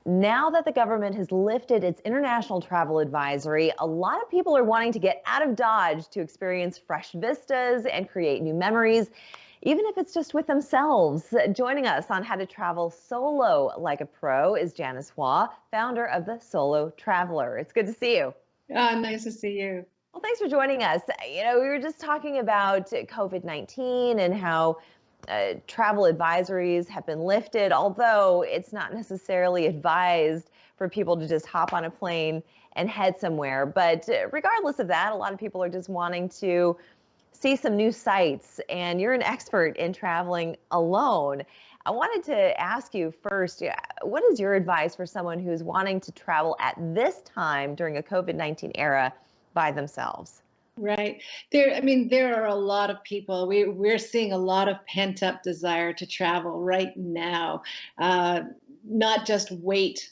Now that the government has lifted its international travel advisory, a lot of people are wanting to get out of Dodge to experience fresh vistas and create new memories, even if it's just with themselves. Joining us on how to travel solo like a pro is Janice Waugh, founder of the Solo Traveler. It's good to see you. Nice to see you. Well, thanks for joining us. We were just talking about COVID-19 and how travel advisories have been lifted, although it's not necessarily advised for people to just hop on a plane and head somewhere. But regardless of that, a lot of people are just wanting to see some new sights, and you're an expert in traveling alone. I wanted to ask you first, what is your advice for someone who's wanting to travel at this time during a COVID-19 era by themselves? Right. There are a lot of people. We're seeing a lot of pent-up desire to travel right now. Not just wait,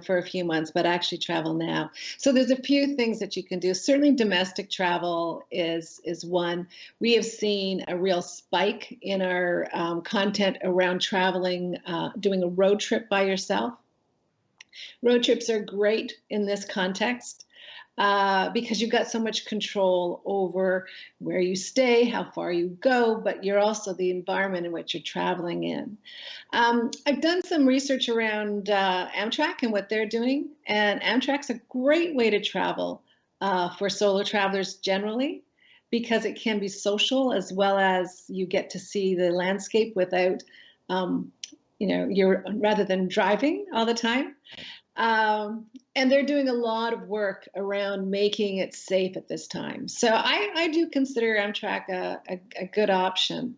for a few months, but actually travel now. So there's a few things that you can do. Certainly domestic travel is one. We have seen a real spike in our content around traveling, doing a road trip by yourself. Road trips are great in this context. Because you've got so much control over where you stay, how far you go, but you're also the environment in which you're traveling in. I've done some research around Amtrak and what they're doing, and Amtrak's a great way to travel for solo travelers generally, because it can be social as well as you get to see the landscape without, you're rather than driving all the time. And they're doing a lot of work around making it safe at this time. So I do consider Amtrak a good option.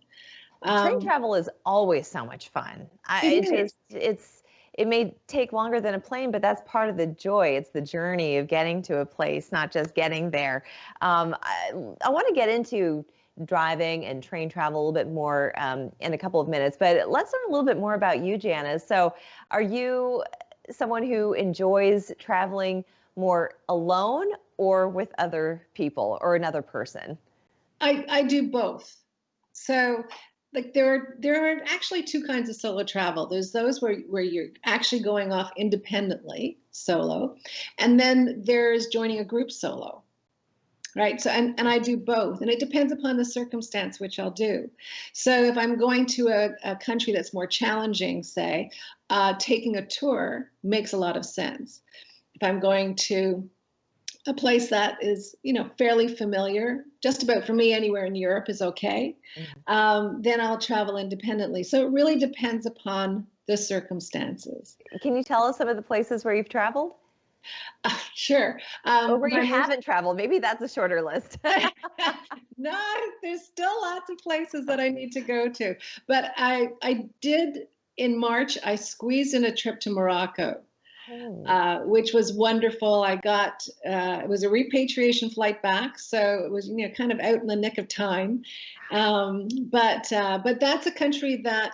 Train travel is always so much fun. It may take longer than a plane, but that's part of the joy. It's the journey of getting to a place, not just getting there. I want to get into driving and train travel a little bit more in a couple of minutes, but let's learn a little bit more about you, Janice. So are you someone who enjoys traveling more alone or with other people or another person? I do both. So there are actually two kinds of solo travel. There's those where you're actually going off independently, solo, and then there's joining a group solo. Right. So, and I do both, and it depends upon the circumstance, which I'll do. So if I'm going to a country that's more challenging, say, taking a tour makes a lot of sense. If I'm going to a place that is, fairly familiar, just about for me, anywhere in Europe is okay, then I'll travel independently. So it really depends upon the circumstances. Can you tell us some of the places where you've traveled? Sure. Or where you haven't traveled. Maybe that's a shorter list. No, there's still lots of places that I need to go to. But I did, in March, I squeezed in a trip to Morocco, which was wonderful. I got, it was a repatriation flight back. So it was, kind of out in the nick of time. But that's a country that,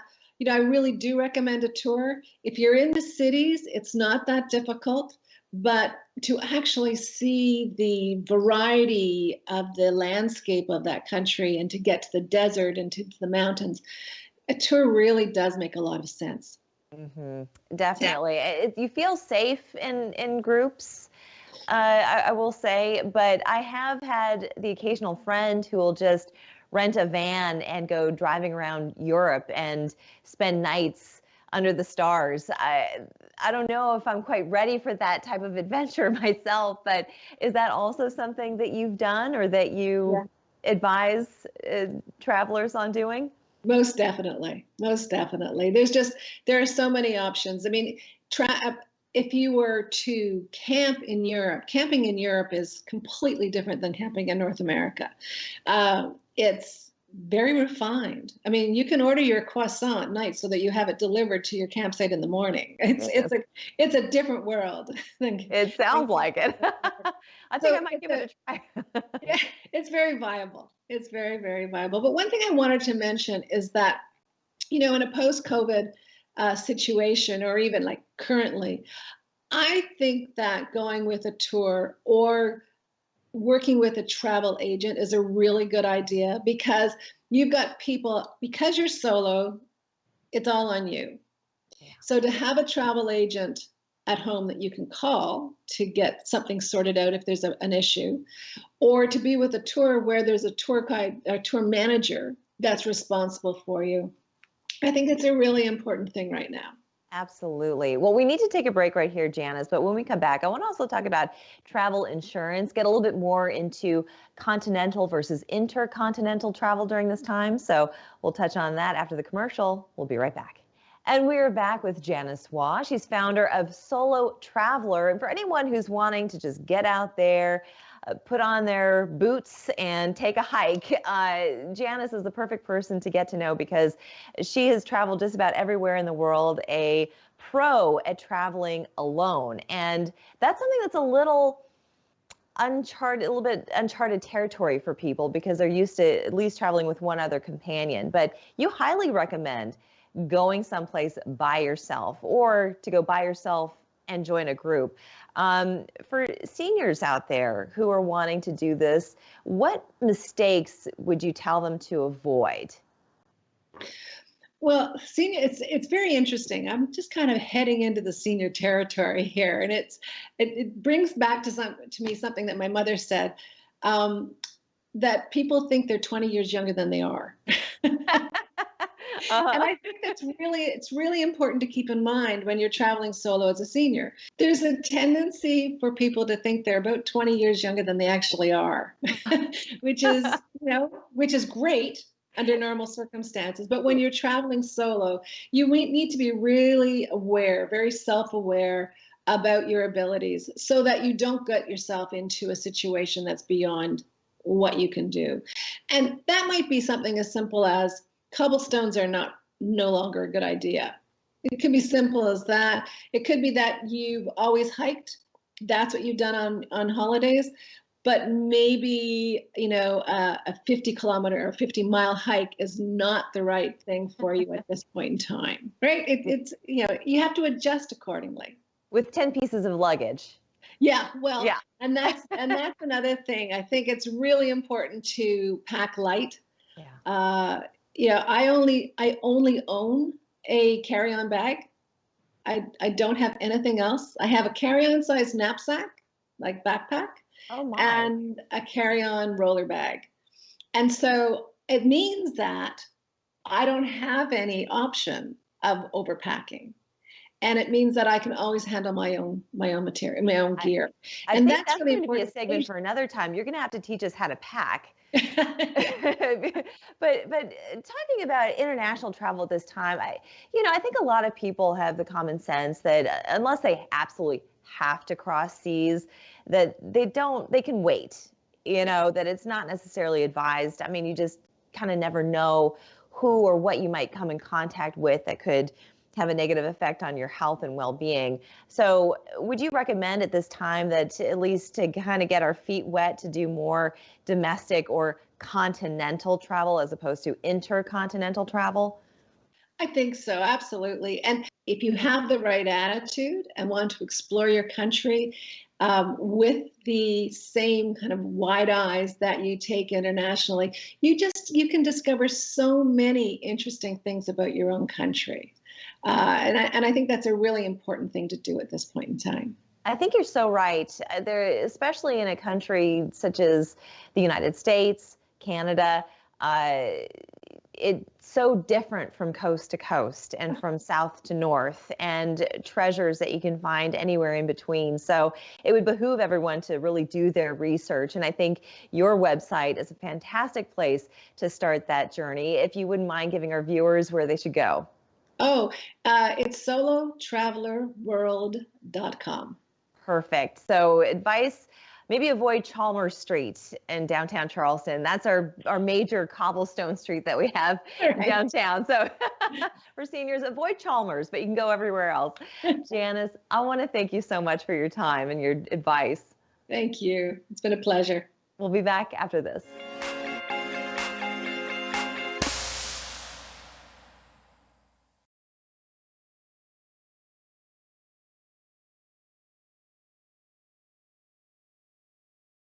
I really do recommend a tour. If you're in the cities, it's not that difficult. But to actually see the variety of the landscape of that country and to get to the desert and to the mountains, a tour really does make a lot of sense. Definitely. Yeah. You feel safe in groups, I will say, but I have had the occasional friend who will just rent a van and go driving around Europe and spend nights under the stars. I don't know if I'm quite ready for that type of adventure myself, but is that also something that you've done or that you advise travelers on doing? Most definitely. Most definitely. There are so many options. I mean, if you were to camp in Europe, camping in Europe is completely different than camping in North America. It's very refined. I mean, you can order your croissant at night so that you have it delivered to your campsite in the morning. It's a different world. It sounds like it. I think I might give it a try. Yeah, it's very viable. It's very, very viable. But one thing I wanted to mention is that, in a post-COVID situation, or even like currently, I think that going with a tour or working with a travel agent is a really good idea, because you've got people, because you're solo, it's all on you. Yeah. So to have a travel agent at home that you can call to get something sorted out if there's an issue, or to be with a tour where there's a tour guide or tour manager that's responsible for you. I think it's a really important thing right now. Absolutely. Well, we need to take a break right here, Janice, but when we come back, I want to also talk about travel insurance, get a little bit more into continental versus intercontinental travel during this time. So we'll touch on that after the commercial. We'll be right back. And we're back with Janice Waugh. She's founder of Solo Traveler. And for anyone who's wanting to just get out there, put on their boots and take a hike, Janice is the perfect person to get to know because she has traveled just about everywhere in the world, a pro at traveling alone. And that's something that's a little bit uncharted territory for people because they're used to at least traveling with one other companion. But you highly recommend going someplace by yourself or to go by yourself and join a group. For seniors out there who are wanting to do this, what mistakes would you tell them to avoid? Well, senior, it's very interesting. I'm just kind of heading into the senior territory here, and it brings back to me something that my mother said, that people think they're 20 years younger than they are. And I think it's really important to keep in mind when you're traveling solo as a senior. There's a tendency for people to think they're about 20 years younger than they actually are, which is great under normal circumstances. But when you're traveling solo, you need to be really aware, very self-aware about your abilities so that you don't get yourself into a situation that's beyond what you can do. And that might be something as simple as cobblestones are no longer a good idea. It could be simple as that. It could be that you've always hiked. That's what you've done on holidays. But maybe, a 50-kilometer or 50-mile hike is not the right thing for you at this point in time, right? You have to adjust accordingly. With 10 pieces of luggage. Yeah, well, yeah. and that's another thing. I think it's really important to pack light. Yeah. I only own a carry-on bag. I don't have anything else. I have a carry-on size knapsack, like backpack, and a carry-on roller bag. And so it means that I don't have any option of overpacking. And it means that I can always handle my own material, my own gear. I think that's really going to be a segment for another time. You're going to have to teach us how to pack. But talking about international travel at this time, I think a lot of people have the common sense that unless they absolutely have to cross seas, that they can wait, that it's not necessarily advised. I mean, you just kind of never know who or what you might come in contact with that could have a negative effect on your health and well-being. So would you recommend at this time that at least to kind of get our feet wet to do more domestic or continental travel as opposed to intercontinental travel? I think so, absolutely. And if you have the right attitude and want to explore your country with the same kind of wide eyes that you take internationally, you can discover so many interesting things about your own country. And I think that's a really important thing to do at this point in time. I think you're so right. There, especially in a country such as the United States, Canada, it's so different from coast to coast and from south to north, and treasures that you can find anywhere in between. So it would behoove everyone to really do their research. And I think your website is a fantastic place to start that journey. If you wouldn't mind giving our viewers where they should go. It's solotravelerworld.com. Perfect. So advice, maybe avoid Chalmers Street in downtown Charleston. That's our major cobblestone street that we have downtown. So for seniors, avoid Chalmers, but you can go everywhere else. Janice, I want to thank you so much for your time and your advice. Thank you. It's been a pleasure. We'll be back after this.